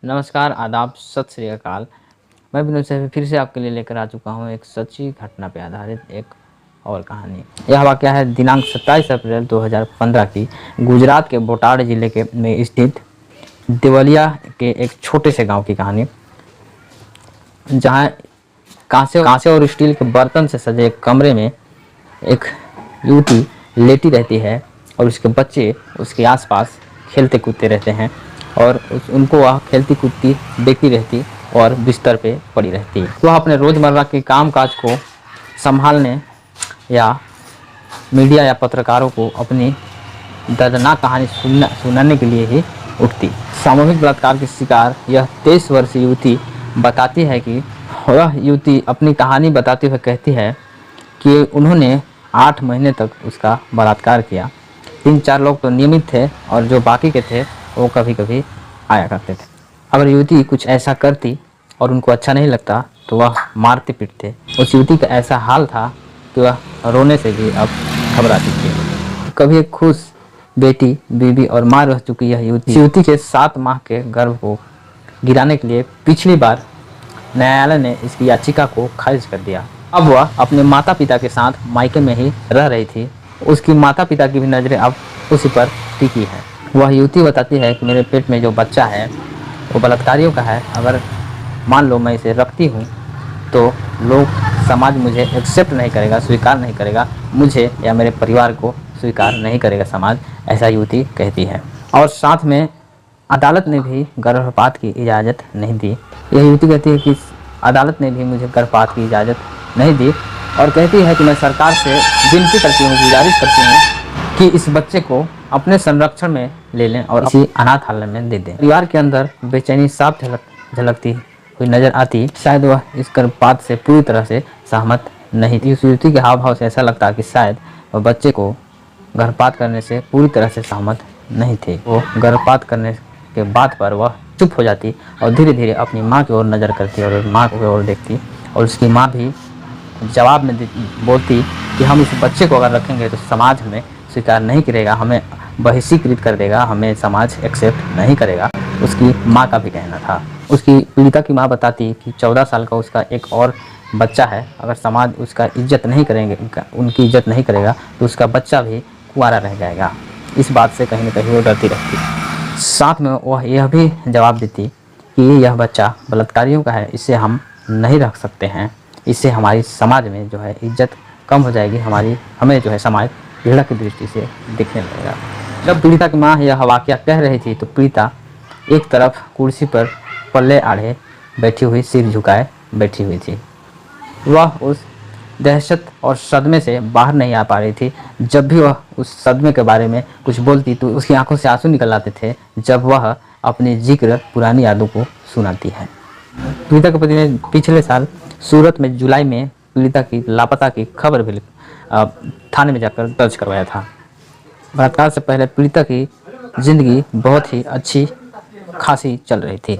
नमस्कार, आदाब, सत श्री अकाल। मैं विनोद से फिर से आपके लिए लेकर आ चुका हूँ एक सच्ची घटना पर आधारित एक और कहानी। यह वाक़या है दिनांक 27 अप्रैल 2015 की गुजरात के बोटाड ज़िले के में स्थित देवलिया के एक छोटे से गांव की कहानी, जहां कांसे और स्टील के बर्तन से सजे एक कमरे में एक युवती लेटी रहती है और उसके बच्चे उसके आसपास खेलते कूदते रहते हैं और उनको वह खेलती कूदती देखती रहती और बिस्तर पे पड़ी रहती। वह अपने रोज़मर्रा के कामकाज को संभालने या मीडिया या पत्रकारों को अपनी दर्दनाक कहानी सुनाने के लिए ही उठती। सामूहिक बलात्कार की शिकार यह 23 वर्षीय युवती बताती है कि वह युवती अपनी कहानी बताते हुए कहती है कि उन्होंने 8 महीने तक उसका बलात्कार किया। 3-4 लोग तो नियमित थे और जो बाकी के थे वो कभी कभी आया करते थे। अगर युवती कुछ ऐसा करती और उनको अच्छा नहीं लगता तो वह मारते पीटते। उस युवती का ऐसा हाल था कि वह रोने से भी अब घबराती थी। कभी एक खुश बेटी, बीवी और माँ रह चुकी यह युवती के 7 माह के गर्भ को गिराने के लिए पिछली बार न्यायालय ने इसकी याचिका को खारिज कर दिया। अब वह अपने माता पिता के साथ मायके में ही रह रही थी। उसकी माता पिता की भी नज़रें अब उसी पर टिकी है। वह युवती बताती है कि मेरे पेट में जो बच्चा है वो बलात्कारियों का है। अगर मान लो मैं इसे रखती हूँ तो लोग, समाज मुझे एक्सेप्ट नहीं करेगा, स्वीकार नहीं करेगा, मुझे या मेरे परिवार को स्वीकार नहीं करेगा समाज, ऐसा युवती कहती है। और साथ में अदालत ने भी गर्भपात की इजाज़त नहीं दी। यह युवती कहती है कि अदालत ने भी मुझे गर्भपात की इजाज़त नहीं दी और कहती है कि मैं सरकार से विनती करती हूँ, गुजारिश करती हूँ कि इस बच्चे को अपने संरक्षण में ले लें और इसी अनाथालय में दे दें। परिवार के अंदर बेचैनी साफ झलकती हुई नजर आती। शायद वह इस गर्भपात से पूरी तरह से सहमत नहीं थी। उस युवती के हाव भाव से ऐसा लगता कि शायद वह बच्चे को गर्भपात करने से पूरी तरह से सहमत नहीं थे। वो गर्भपात करने के बाद पर वह चुप हो जाती और धीरे धीरे अपनी माँ की ओर नज़र करती और माँ की ओर देखती और उसकी माँ भी जवाब में बोलती कि हम इस बच्चे को अगर रखेंगे तो समाज हमें स्वीकार नहीं करेगा, हमें बहिष्कृत कर देगा, हमें समाज एक्सेप्ट नहीं करेगा। उसकी माँ का भी कहना था। उसकी पीड़िता की माँ बताती कि 14 साल का उसका एक और बच्चा है। अगर समाज उसका इज्जत नहीं करेंगे, उनकी इज्जत नहीं करेगा तो उसका बच्चा भी कुंवारा रह जाएगा। इस बात से कहीं न कहीं वो डरती रहती। साथ में वह यह भी जवाब देती कि यह बच्चा बलात्कारियों का है, इसे हम नहीं रख सकते हैं, इससे हमारी समाज में जो है इज्जत कम हो जाएगी, हमें जो है समाज घृणा की दृष्टि से देखने लगेगा। जब पीड़िता की माँ यह वाक़या कह रही थी तो पीड़िता एक तरफ कुर्सी पर पल्ले आड़े बैठी हुई, सिर झुकाए बैठी हुई थी। वह उस दहशत और सदमे से बाहर नहीं आ पा रही थी। जब भी वह उस सदमे के बारे में कुछ बोलती तो उसकी आंखों से आंसू निकल आते थे जब वह अपनी जिक्र पुरानी यादों को सुनाती है। पीड़िता के पति ने पिछले साल सूरत में जुलाई में पीड़िता की लापता की खबर भी थाने में जाकर दर्ज करवाया था। बलात्कार से पहले पीड़िता की जिंदगी बहुत ही अच्छी खासी चल रही थी।